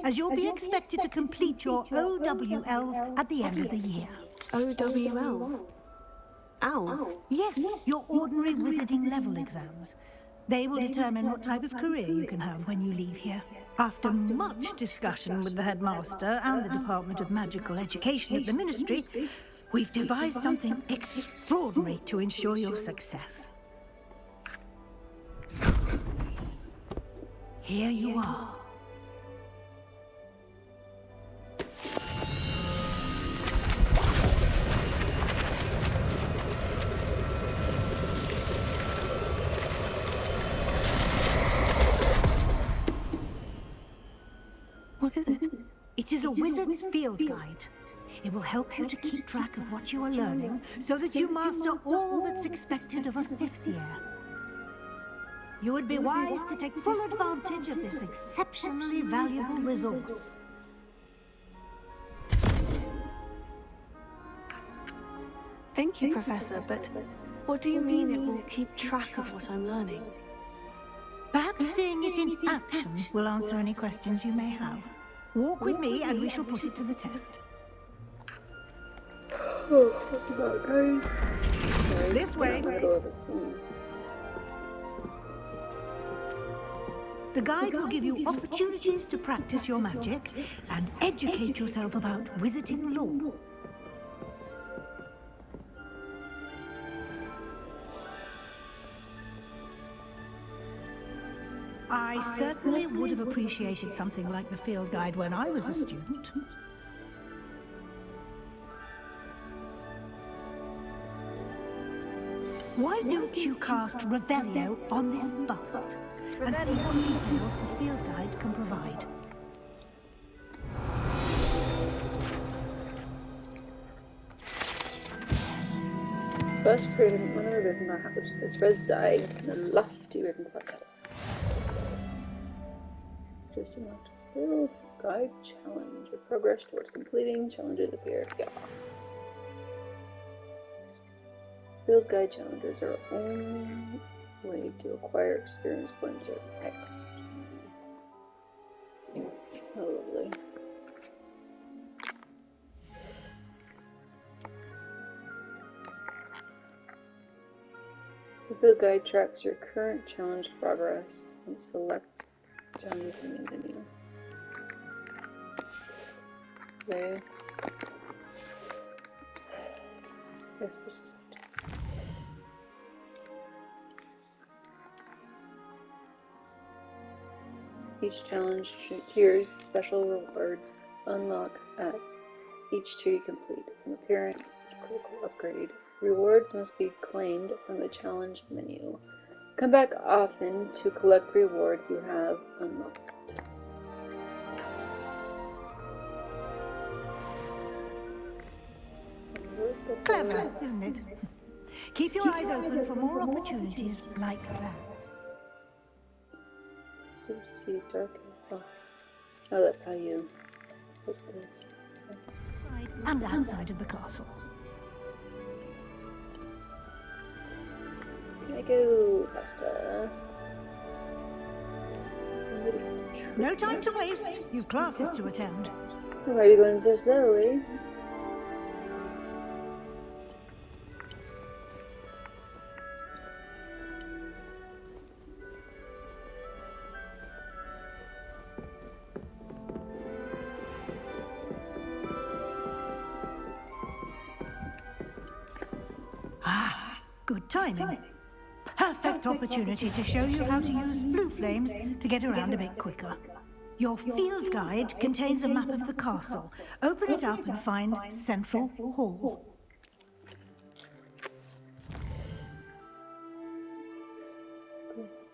as you'll be expected to complete your OWLs at the end of the year. OWLs? Owls? Yes, your ordinary wizarding level exams. They will determine what type of career you can have when you leave here. After much discussion with the headmaster and the Department of Magical Education at the Ministry, we've devised something extraordinary to ensure your success. Here you are. What is it? It is a wizard's field guide. It will help you to keep track of what you are learning so that you master all that's expected of a fifth year. You would be wise to take full advantage of this exceptionally valuable resource. Thank you, Professor, but what do you mean it will keep track of what I'm learning? Perhaps seeing it in action will answer any questions you may have. Walk with me and we shall put it to the test. Oh, what about guys? This way. In the middle of a scene. The guide will give you opportunities to practice your magic and educate yourself about wizarding lore. I certainly would have appreciated something like the field guide when I was a student. Why don't you cast Revelio on this bust and see what details the field guide can provide? Bus created one of the Ravenloft that reside in the lofty Ravenloft Tower. Just unlocked Field Guide Challenge. Your progress towards completing challenges appear here. Field Guide Challenges are only way to acquire experience points or XP. Oh, lovely. The Field Guide tracks your current challenge progress and select challenges from the menu. Okay. Guess it's just each challenge tiers special rewards unlock at each tier you complete, from appearance to critical upgrade. Rewards must be claimed from the challenge menu. Come back often to collect rewards you have unlocked. Clever, isn't it? Keep your eyes open for more opportunities like that. So see dark. Oh, that's how you put this. So. And outside of the castle. Can I go faster? No time to waste. You've classes to attend. Why are you going so slowly? Ah, good timing. Perfect opportunity to show you how to use blue flames to get around a bit quicker. Your field guide contains a map of the castle. Open it up and find Central Hall.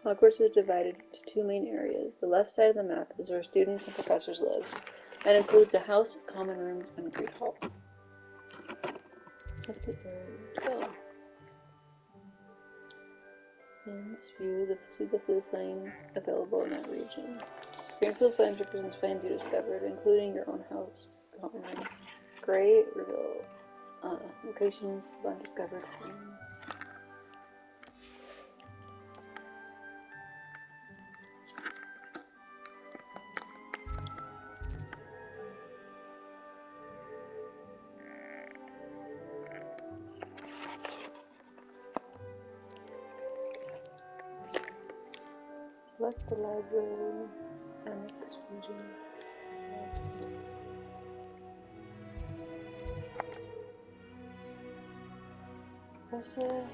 Hogwarts is divided into two main areas. The left side of the map is where students and professors live, and includes the house, common rooms, and great hall. In this view, see the blue flames available in that region. Green blue flames represents flames you discovered, including your own house, common room. Gray reveal locations of undiscovered flames. Select the library annex region. Professor.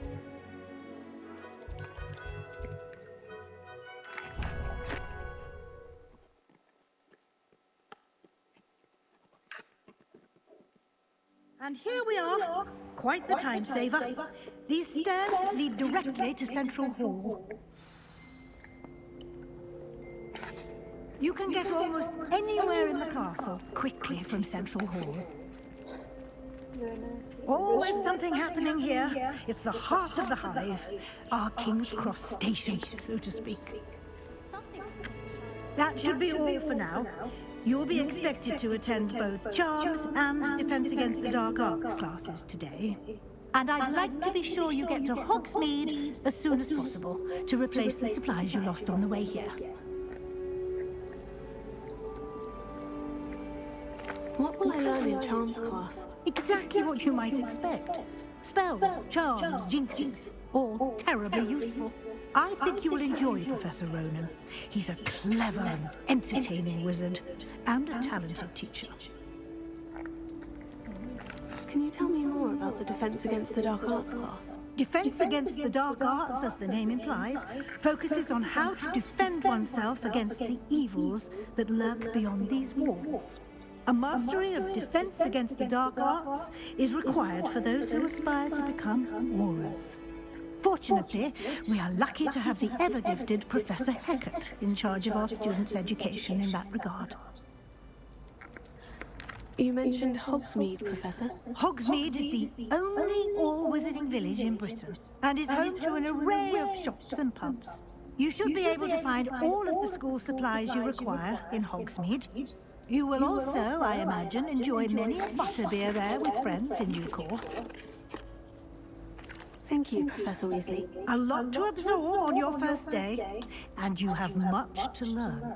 And here we are. Quite the time saver. These stairs lead directly to Central Hall. You can get almost anywhere in the castle quickly from Central Hall. Always something happening here. It's the heart of the hive. Our King's Cross station, so to speak. That should be all for now. You'll be expected to attend both Charms and Defense Against the Dark Arts classes today. And I'd like to be sure you get to Hogsmeade as soon as possible to replace the supplies you lost on the way here. What will I learn in Charms class? Exactly what you might expect. Spells, charms, jinxes, all terribly useful. I think you will enjoy Professor Ronan. He's a clever and entertaining wizard, and a talented teacher. Can you tell me more about the Defense Against the Dark Arts class? Defense Against the Dark Arts, as the name implies, focuses on how to defend oneself against the evils that lurk beyond these walls. A mastery of Defense Against the Dark Arts is required for those who aspire to become Aurors. Fortunately, we are lucky to have the ever-gifted Professor Hecat in charge of our students' education in that regard. You mentioned Hogsmeade, Professor. Hogsmeade is the only all-wizarding village in Britain, and is home to an array of shops and pubs. You should be able to find all of the school supplies you require in Hogsmeade. You will also, I imagine, enjoy many a butterbeer there with friends in due course. Thank you, Professor Weasley. A lot to absorb on your first day, and you have much to learn.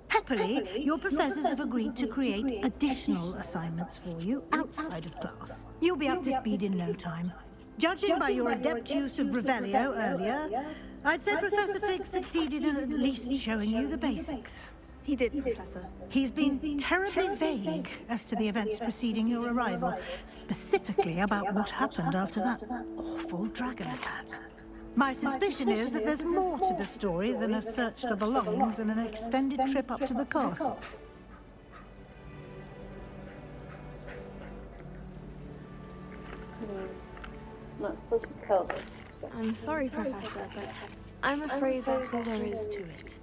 Happily, your professors have agreed to create additional assignments for you outside of class. You'll be up to speed in no time. Judging by your adept use of Revelio earlier, I'd say Professor Fig succeeded in at least showing you the basics. He did, Professor. He's been terribly vague as to the events preceding your arrival, specifically about what happened after that awful dragon attack. My suspicion is that there's more to the story than a search for belongings and an extended trip up to the castle. Not supposed to tell them. So. I'm sorry, Professor, but I'm afraid that's all there is to it.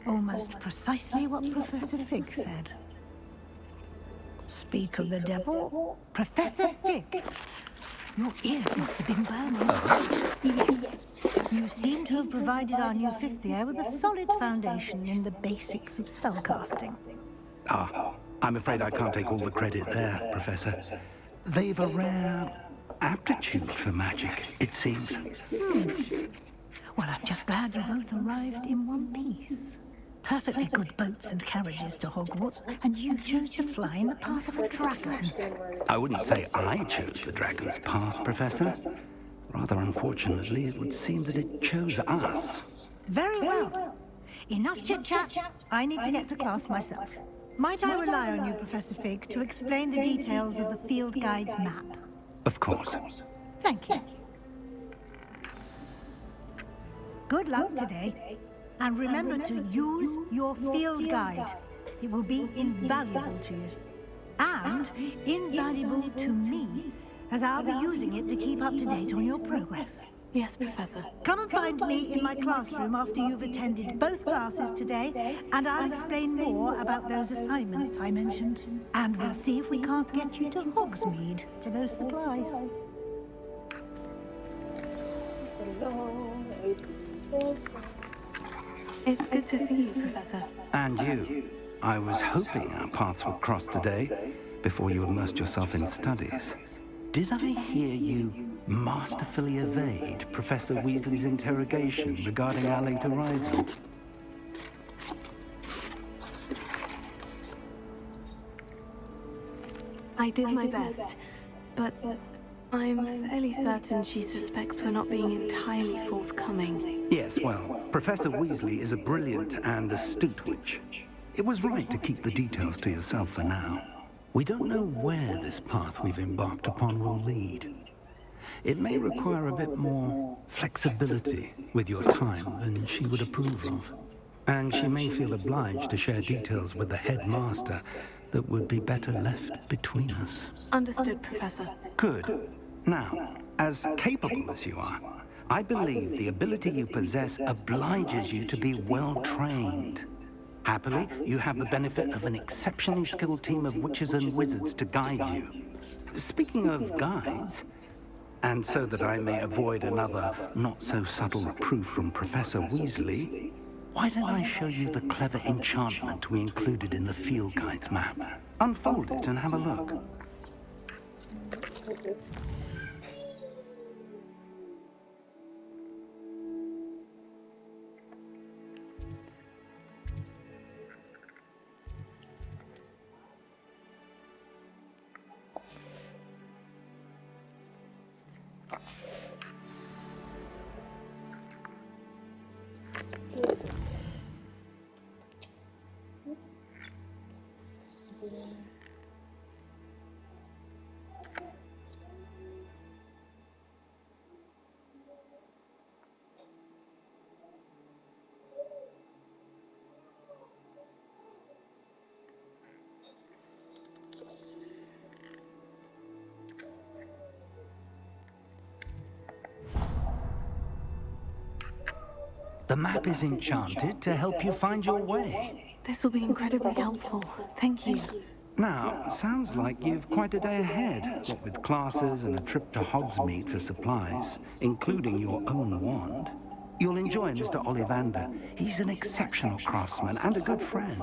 Almost precisely what Professor Fig said. Speak of the devil, Professor Fig. Your ears must have been burning. Yes. You seem to have provided our new fifth year with a solid foundation in the basics of spellcasting. I'm afraid I can't take all the credit there, Professor. They've a rare aptitude for magic, it seems. Well, I'm just glad you both arrived in one piece. Perfectly good boats and carriages to Hogwarts, and you chose to fly in the path of a dragon. I wouldn't say I chose the dragon's path, Professor. Rather unfortunately, it would seem that it chose us. Very well. Enough chit-chat. I need to get to class myself. Might I rely on you, Professor Fig, to explain the details of the field guide's map? Of course. Thank you. Good luck today. And remember to use your field guide. It will be invaluable to you. And invaluable to me, as I'll be using it to keep up to date on your progress. Yes, Professor. Come and find me in my classroom after you've attended both classes today, and I'll explain more about those assignments I mentioned. And we'll see if we can't get you to Hogsmeade for those supplies. It's good to see you, Professor. And you. I was hoping our paths would cross today, before you immersed yourself in studies. Did I hear you masterfully evade Professor Weasley's interrogation regarding our late arrival? I did my best, but I'm fairly certain she suspects we're not being entirely forthcoming. Yes, well, Professor Weasley is a brilliant and astute witch. It was right to keep the details to yourself for now. We don't know where this path we've embarked upon will lead. It may require a bit more flexibility with your time than she would approve of. And she may feel obliged to share details with the headmaster that would be better left between us. Understood, Professor. Good. Now, as capable as you are, I believe the ability you possess obliges you to be well-trained. Happily, you have the benefit of an exceptionally skilled team of witches and wizards to guide you. Speaking of guides, and so that I may avoid another not-so-subtle reproof from Professor Weasley, why don't I show you the clever enchantment we included in the field guide's map? Unfold it and have a look. The map is enchanted to help you find your way. This will be incredibly helpful. Thank you. Now, sounds like you've quite a day ahead, what with classes and a trip to Hogsmeade for supplies, including your own wand. You'll enjoy Mr. Ollivander. He's an exceptional craftsman and a good friend.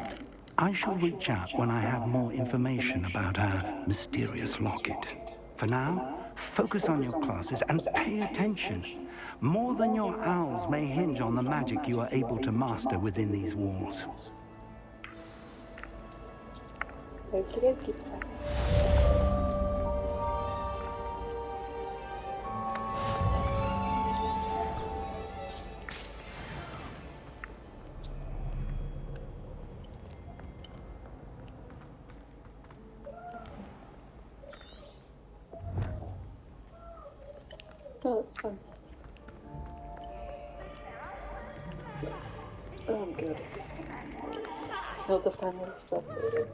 I shall reach out when I have more information about our mysterious locket. For now, focus on your classes and pay attention. More than your owls may hinge on the magic you are able to master within these walls. Okie dokie, Professor. Oh, that's fun. Oh, I'm good at this. I'll defend this stuff later.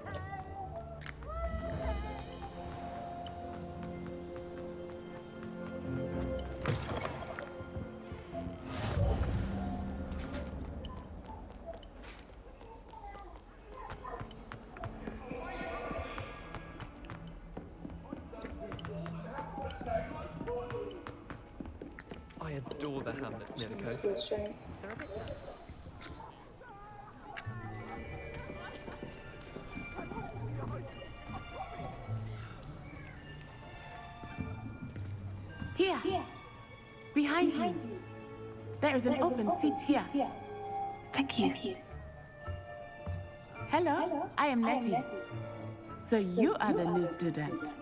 I adore the hamlets near the coast. School's giant. Here, behind you. There is an open seat here. Thank you. Hello, I am Nettie. So you are the new student.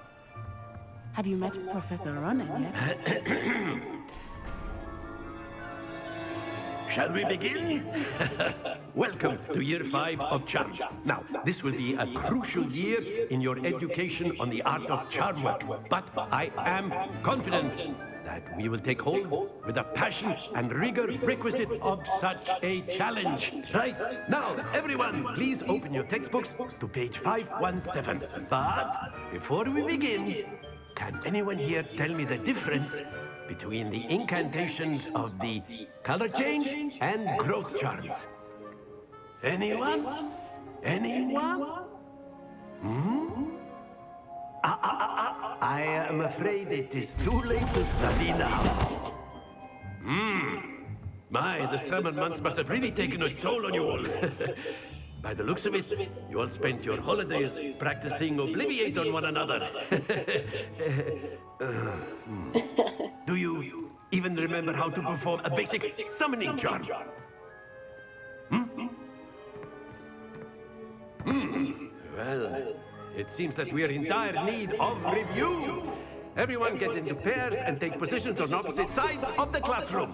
Have you met Professor Ronan yet? Shall we begin? Welcome to Year 5 of Charms. Now, this will be a crucial year in your education on the art of charm work, but I am confident that we will take hold with the passion and rigor requisite of such a challenge. Right? Now, everyone, please open your textbooks to page 517. But before we begin, can anyone here tell me the difference between the incantations of the color change and growth charms? Anyone? Anyone? I am afraid it is too late to study now. My, the summer months must have really taken a toll on you all. By the looks of it, you all spent your holidays practicing Obliviate on one another. Do you even remember how to perform a basic summoning charm? Well, it seems that we are in dire need of review. Everyone get into pairs and take positions on opposite sides of the classroom.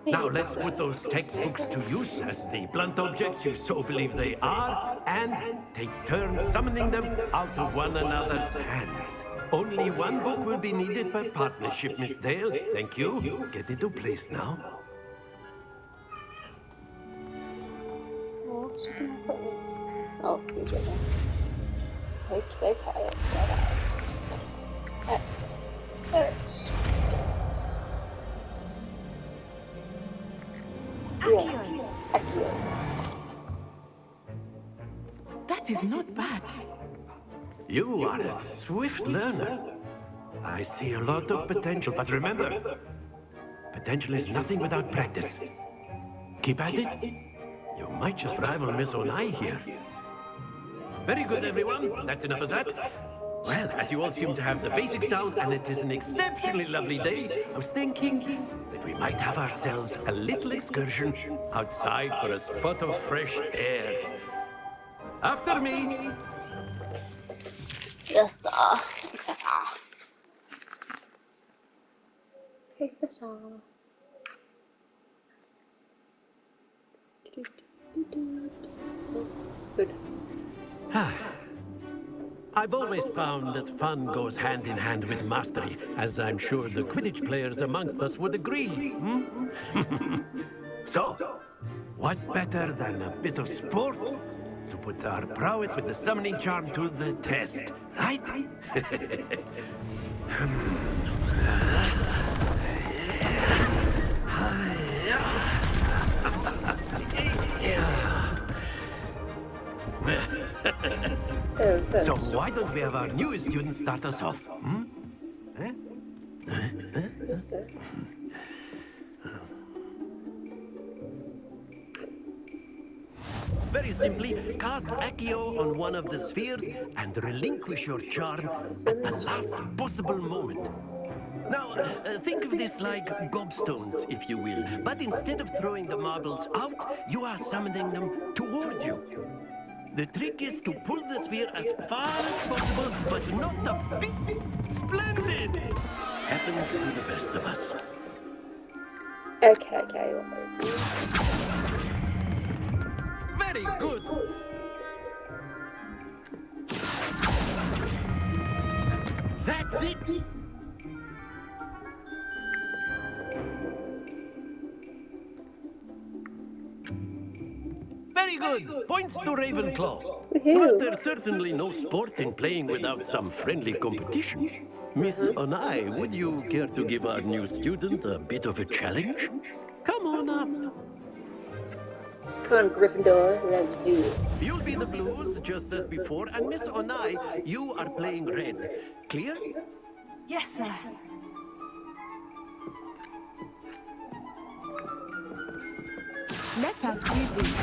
Now let's put those textbooks to use as the blunt objects you so believe they are, and take turns summoning them out of one another's hands. Only one book will be needed per partnership, Miss Dale. Thank you. Get into place now. Oh, she's in my phone. Oh, he's right there. Okay, let's go back. X. Accio. That is not bad. You are a swift learner. I see a lot of potential, but remember, potential is nothing without practice. Keep at it. You might just rival Miss Onai here. Very good, everyone. That's enough of that. Well, as you all seem to have the basics down, and it is an exceptionally lovely day, I was thinking that we might have ourselves a little excursion outside for a spot of fresh air. After me. Yes, Professor. Professor. Good. I've always found that fun goes hand in hand with mastery, as I'm sure the Quidditch players amongst us would agree. So, what better than a bit of sport to put our prowess with the summoning charm to the test, right? So why don't we have our newest student start us off? Yes, sir. Very simply, cast Accio on one of the spheres and relinquish your charm at the last possible moment. Now, think of this like gobstones, if you will. But instead of throwing the marbles out, you are summoning them toward you. The trick is to pull the sphere as far as possible, but not a bit. Splendid! Happens to the best of us. Okay. Very good. That's it. Very good. Points to Ravenclaw. But there's certainly no sport in playing without some friendly competition. Miss Onai, would you care to give our new student a bit of a challenge? Come on up. Come on, Gryffindor, let's do it. You'll be the blues, just as before, and Miss Onai, you are playing red. Clear? Yes, sir. Let us see this.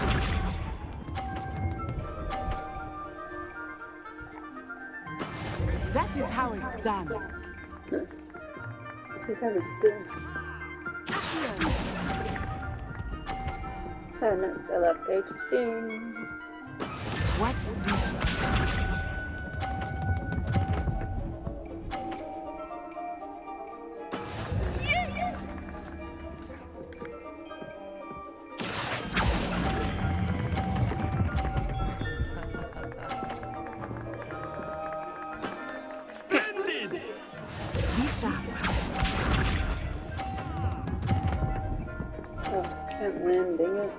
That is how it's done. Just how it's done. Oh no, it's a lot go too soon. Watch this. Splendid! Be sharp. Oh, can't win, dang it.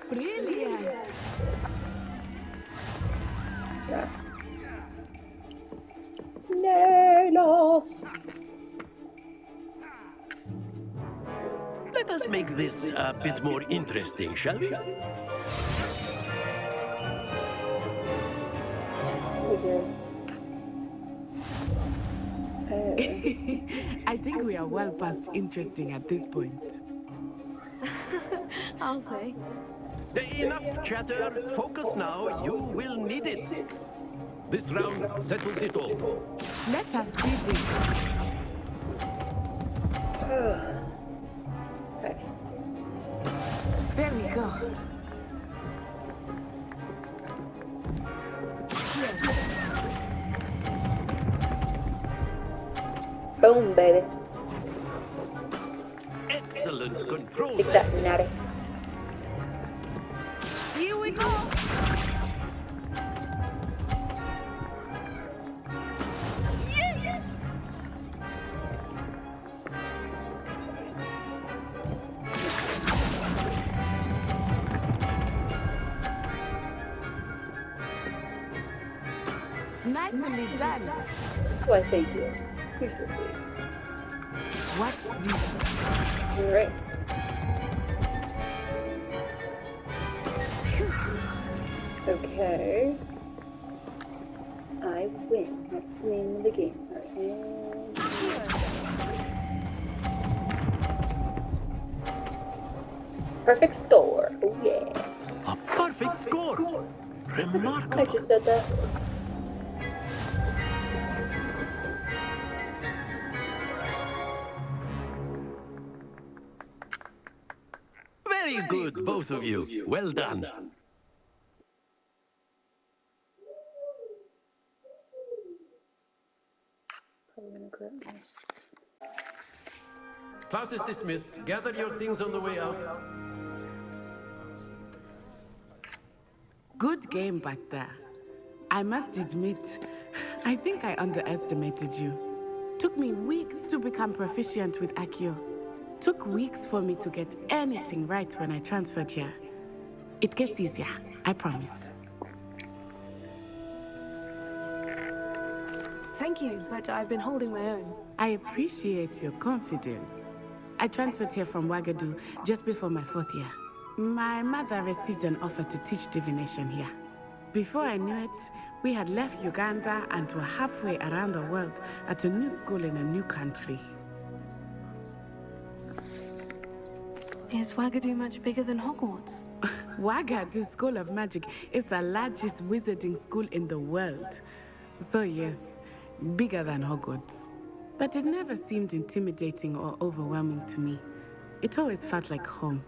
Brilliant. Rats. No loss. Let us make this a bit more interesting, shall we? We do. I think we are well past interesting at this point. I'll say. Enough chatter. Focus now. You will need it. This round settles it all. Let us see this. Boom, baby. Excellent control. Take that, natty. Here we go! Yes! Nicely done. Why, thank you. You're so sweet. Watch this. Alright. Okay. I win. That's the name of the game. Alright, and... Perfect score. Oh yeah. A perfect score. Remarkable. I just said that. Very good, both of you. Well done. Probably gonna correct this. Class is dismissed. Gather your things on the way out. Good game back there. I must admit, I think I underestimated you. Took me weeks to become proficient with Accio. Took weeks for me to get anything right when I transferred here. It gets easier, I promise. Thank you, but I've been holding my own. I appreciate your confidence. I transferred here from Wagadu just before my 4th year. My mother received an offer to teach divination here. Before I knew it, we had left Uganda and were halfway around the world at a new school in a new country. Is Wagadu much bigger than Hogwarts? Wagadu School of Magic is the largest wizarding school in the world. So yes, bigger than Hogwarts. But it never seemed intimidating or overwhelming to me. It always felt like home.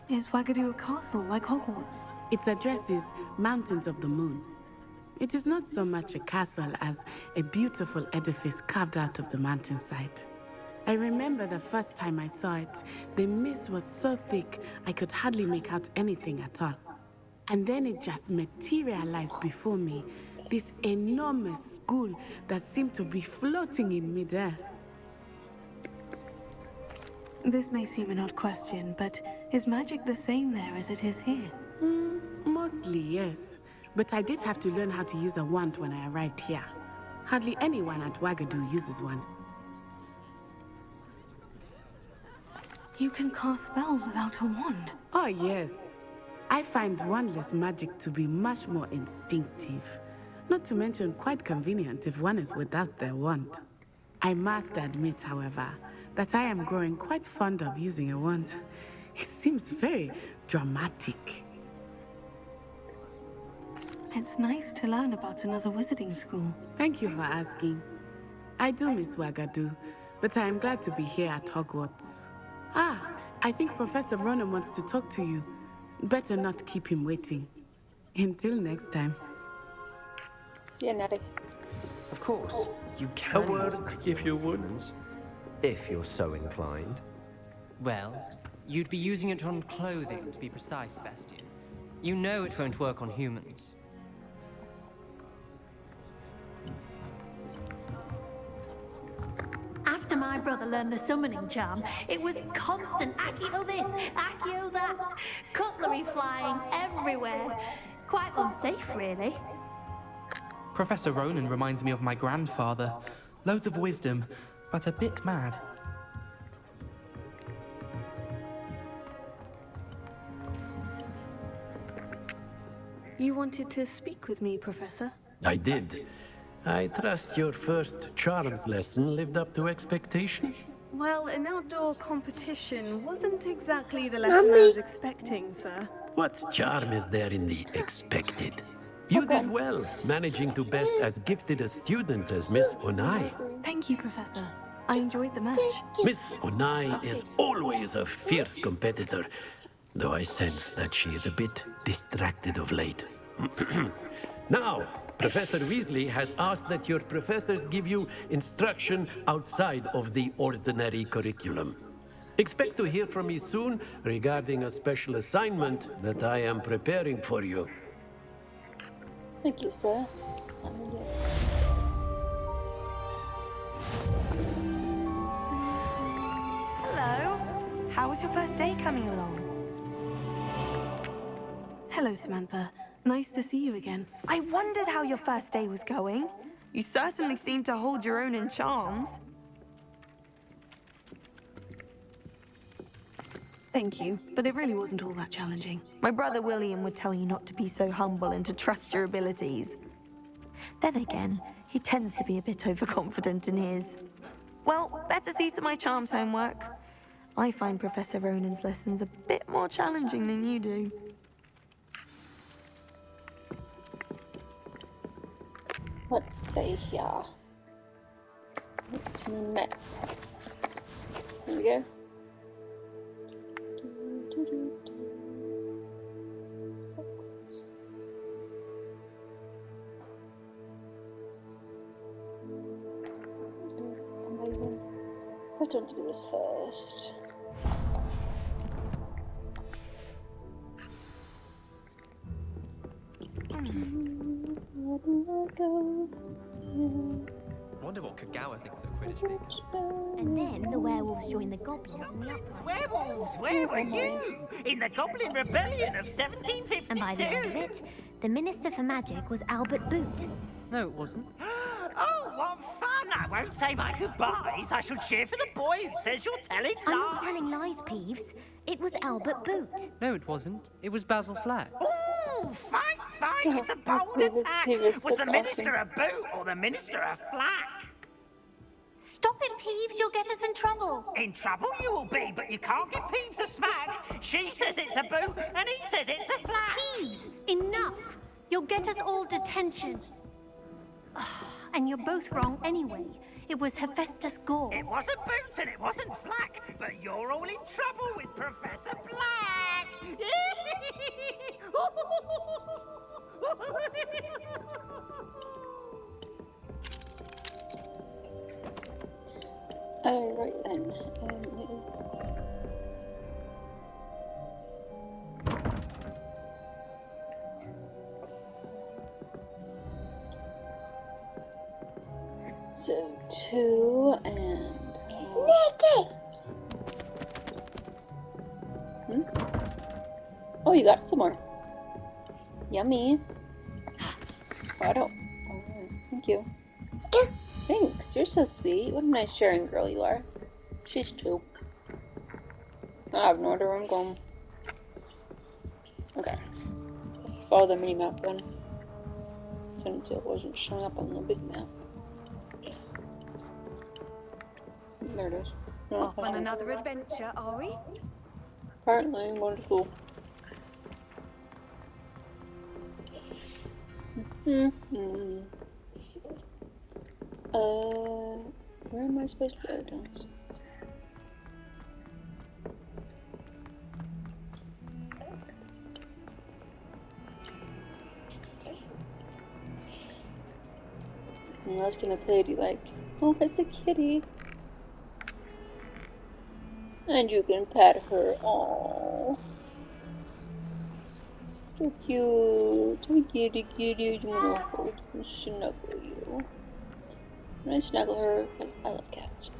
Is Wagadu a castle like Hogwarts? Its address is Mountains of the Moon. It is not so much a castle as a beautiful edifice carved out of the mountainside. I remember the first time I saw it, the mist was so thick I could hardly make out anything at all. And then it just materialized before me, this enormous school that seemed to be floating in midair. This may seem an odd question, but is magic the same there as it is here? Mostly, yes. But I did have to learn how to use a wand when I arrived here. Hardly anyone at Wagadu uses one. You can cast spells without a wand. Oh, yes. I find wandless magic to be much more instinctive. Not to mention quite convenient if one is without their wand. I must admit, however, that I am growing quite fond of using a wand. It seems very dramatic. It's nice to learn about another wizarding school. Thank you for asking. I do miss Wagadu, but I am glad to be here at Hogwarts. Ah, I think Professor Ronan wants to talk to you. Better not keep him waiting. Until next time. See ya, natty. Of course, you A can word, use if you would. humans, if you're so inclined. Well, you'd be using it on clothing, to be precise, Sebastian. You know it won't work on humans. After my brother learned the summoning charm, it was constant Accio this, Accio that, cutlery flying everywhere. Quite unsafe, really. Professor Ronan reminds me of my grandfather. Loads of wisdom, but a bit mad. You wanted to speak with me, Professor? I did. I trust your first charms lesson lived up to expectation. Well, an outdoor competition wasn't exactly the lesson I was expecting, sir. What charm is there in the expected? You did well, managing to best as gifted a student as Miss Onai. Thank you, Professor. I enjoyed the match. Miss Onai is always a fierce competitor, though I sense that she is a bit distracted of late. Now, Professor Weasley has asked that your professors give you instruction outside of the ordinary curriculum. Expect to hear from me soon regarding a special assignment that I am preparing for you. Thank you, sir. Hello. How was your first day coming along? Hello, Samantha. Nice to see you again. I wondered how your first day was going. You certainly seem to hold your own in charms. Thank you, but it really wasn't all that challenging. My brother William would tell you not to be so humble and to trust your abilities. Then again, he tends to be a bit overconfident in his. Well, better see to my charms homework. I find Professor Ronan's lessons a bit more challenging than you do. Let's see here. It's map. There we go. I don't do this first. Where do I go? I wonder what Kagawa thinks of Quidditch. And then the werewolves joined the goblins in the uprising. Werewolves, where were you? In the Goblin Rebellion of 1752. And by the end of it, the Minister for Magic was Albert Boot. No, it wasn't. Oh, what fun! I won't say my goodbyes. I shall cheer for the boy who says you're telling lies. I'm not telling lies, Peeves. It was Albert Boot. No, it wasn't. It was Basil Flack. Ooh, fine. It's a bold attack. Was the Minister a boot or the Minister a flack? Stop it, Peeves. You'll get us in trouble. In trouble you will be, but you can't give Peeves a smack. She says it's a boot and he says it's a flack. Peeves, enough. You'll get us all detention. And you're both wrong anyway. It was Hephaestus Gore. It wasn't Boots and it wasn't Flack, but you're all in trouble with Professor Black. Alright then, what is this? So, 2 and... Oh, you got some more. Yummy. Right out. Oh, thank you. Thanks, you're so sweet. What a nice sharing girl you are. She's too. I have no idea where I'm going. Okay. Follow the mini map then. Couldn't see it wasn't showing up on the big map. There it is. No, Off on another adventure, are we? Apparently, wonderful. Where am I supposed to go downstairs? And I was gonna play it like, oh, it's a kitty. And you can pet her. Aww. So cute. So kitty kitty. I wanna hold and snuggle you. And I snuggle her because I love cats.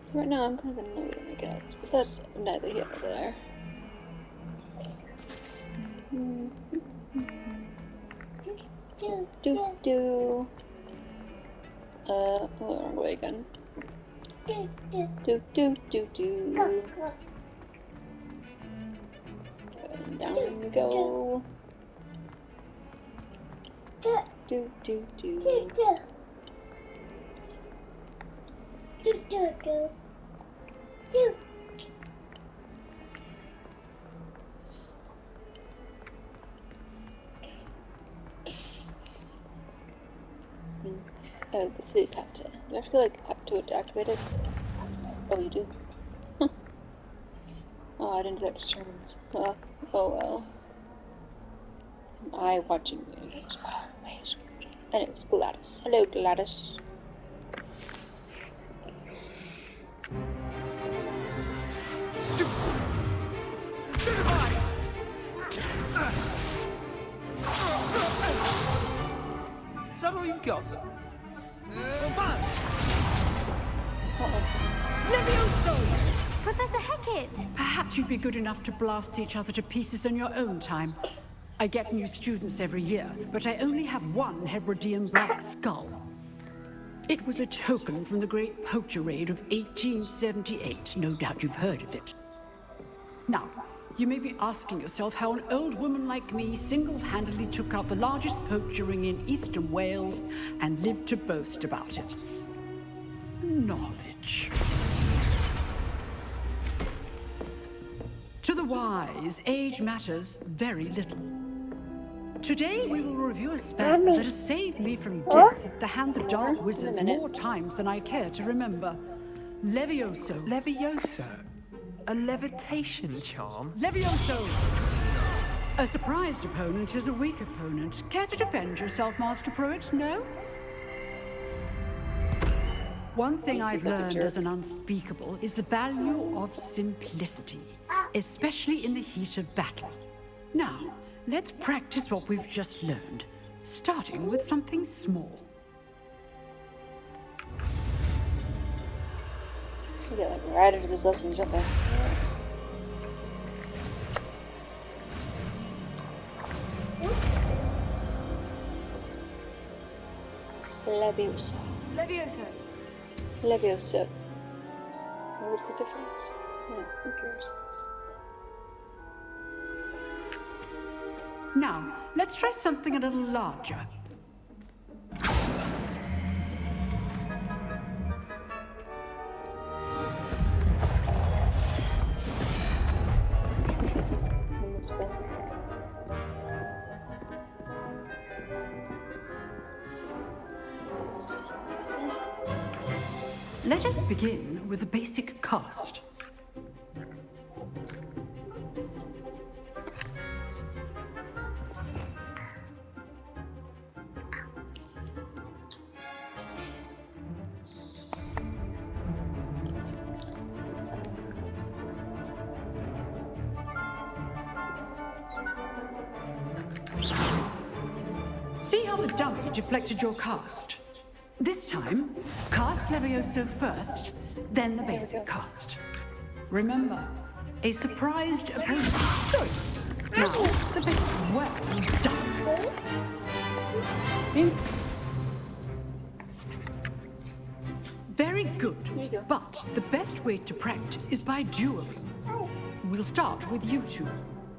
So right now I'm kind of annoyed at my cats, but that's neither here nor there. Do. Wrong way again. Do. And down we go. Do. Oh, the flute captain. Do I have to like up to it to activate it? Oh, you do. Oh, I didn't do that disturbance. Oh well. I watching videos. Oh, wait. And it was Gladys. Hello, Gladys. Is that all you've got? Levioso! Professor Hecat! Perhaps you'd be good enough to blast each other to pieces in your own time. I get new students every year, but I only have one Hebridean black skull. It was a token from the Great Poacher Raid of 1878. No doubt you've heard of it. Now, you may be asking yourself how an old woman like me single-handedly took out the largest poacher ring in eastern Wales and lived to boast about it. Knowledge. To the wise, age matters very little. Today we will review a spell that has saved me from death at the hands of dark wizards more times than I care to remember. Levioso. Levioso? A levitation charm? Levioso! A surprised opponent is a weak opponent. Care to defend yourself, Master Pruitt? No? One thing I've learned as an unspeakable is the value of simplicity, especially in the heat of battle. Now, let's practice what we've just learned, starting with something small. We get like right into those lessons, don't they? Levioso. Levioso. Levioso. What's the difference? No, who cares? Now, let's try something a little larger. Let us begin with the basic cast. See how the dummy deflected your cast? This time, cast Levioso first, then the basic cast. Remember, a surprised opponent. Good. Now, the basic. Well done. Thanks. Very good. But the best way to practice is by dueling. We'll start with you two.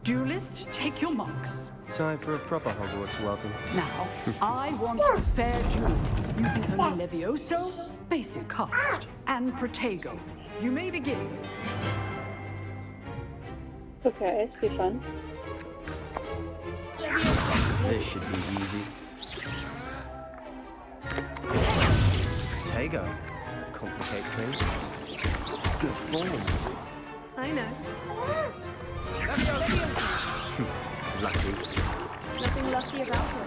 Duelists, take your marks. Time for a proper Hogwarts welcome. Now, I want a fair duel, using only Levioso, basic cast, and Protego. You may begin. Okay, this will be fun. This should be easy. Tego complicates things. Good form. I know. Lucky. Nothing lucky about it.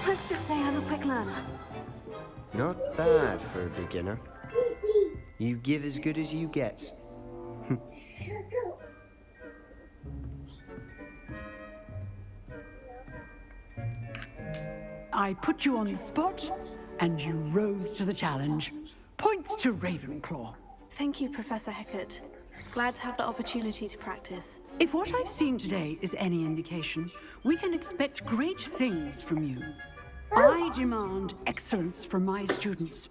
Let's just say I'm a quick learner. Not bad for a beginner. You give as good as you get. I put you on the spot, and you rose to the challenge. Points to Ravenclaw. Thank you, Professor Hecat. Glad to have the opportunity to practice. If what I've seen today is any indication, we can expect great things from you. I demand excellence from my students.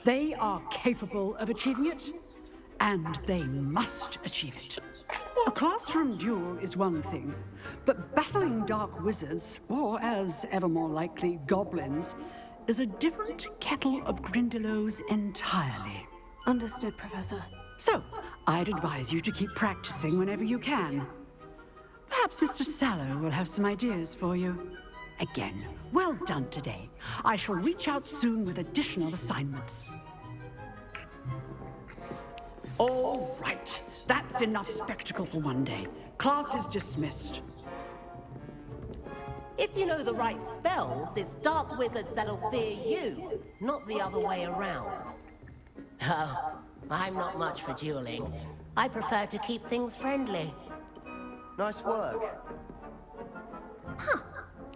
They are capable of achieving it, and they must achieve it. A classroom duel is one thing, but battling dark wizards, or as ever more likely, goblins, is a different kettle of Grindylows entirely. Understood, Professor. So, I'd advise you to keep practicing whenever you can. Perhaps Mr. Sallow will have some ideas for you. Again, well done today. I shall reach out soon with additional assignments. All right, that's enough spectacle for one day. Class is dismissed. If you know the right spells, it's dark wizards that'll fear you, not the other way around. Oh, I'm not much for dueling. I prefer to keep things friendly. Nice work. Huh.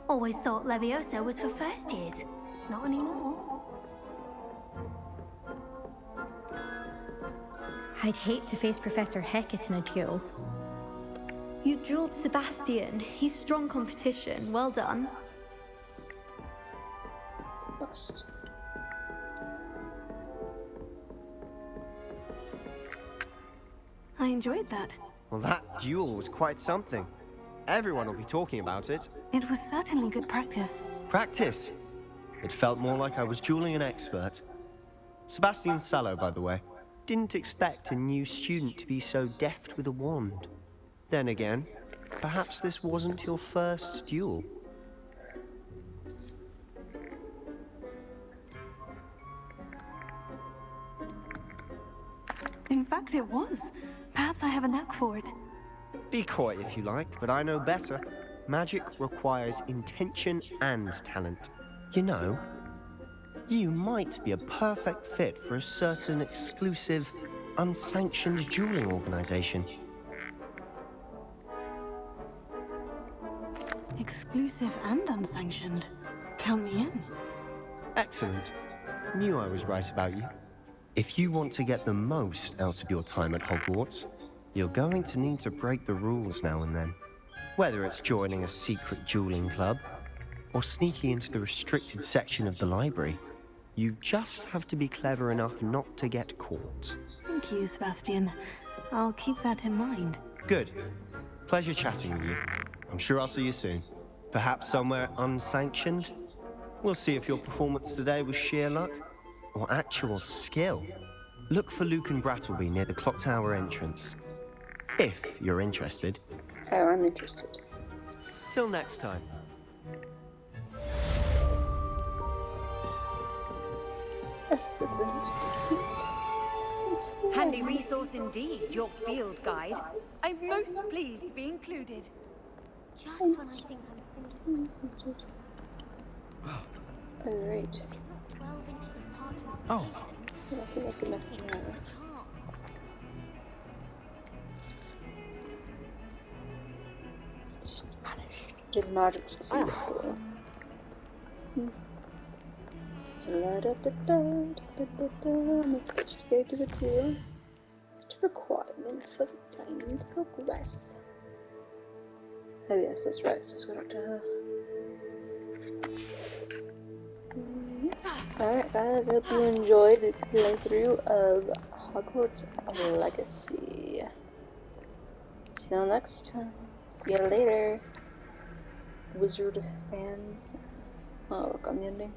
Always thought Levioso was for first years. Not anymore. I'd hate to face Professor Hecat in a duel. You dueled Sebastian. He's strong competition. Well done. It's a bust. I enjoyed that. Well, that duel was quite something. Everyone will be talking about it. It was certainly good practice. Practice? It felt more like I was dueling an expert. Sebastian Sallow, by the way. Didn't expect a new student to be so deft with a wand. Then again, perhaps this wasn't your first duel. In fact, it was. Perhaps I have a knack for it. Be coy if you like, but I know better. Magic requires intention and talent. You know, you might be a perfect fit for a certain exclusive, unsanctioned dueling organization. Exclusive and unsanctioned. Count me in. Excellent. Knew I was right about you. If you want to get the most out of your time at Hogwarts, you're going to need to break the rules now and then. Whether it's joining a secret dueling club, or sneaking into the restricted section of the library, you just have to be clever enough not to get caught. Thank you, Sebastian. I'll keep that in mind. Good. Pleasure chatting with you. I'm sure I'll see you soon. Perhaps somewhere unsanctioned? We'll see if your performance today was sheer luck or actual skill. Look for Luke and Brattleby near the clock tower entrance. If you're interested. Oh, I'm interested. Till next time. That's the decent. Handy resource indeed, your field guide. I'm most pleased to be included. Just when I think I'm Alright. 12 inches of parchment. Oh. I think that's enough now. Just vanished. His magic succeeded before. Must just go to the tool. It's a requirement for the plan to progress. Oh yes, that's right, it's what's to her. Alright guys, I hope you enjoyed this playthrough of Hogwarts Legacy. Till next time. See you later, wizard fans. I'll work on the ending.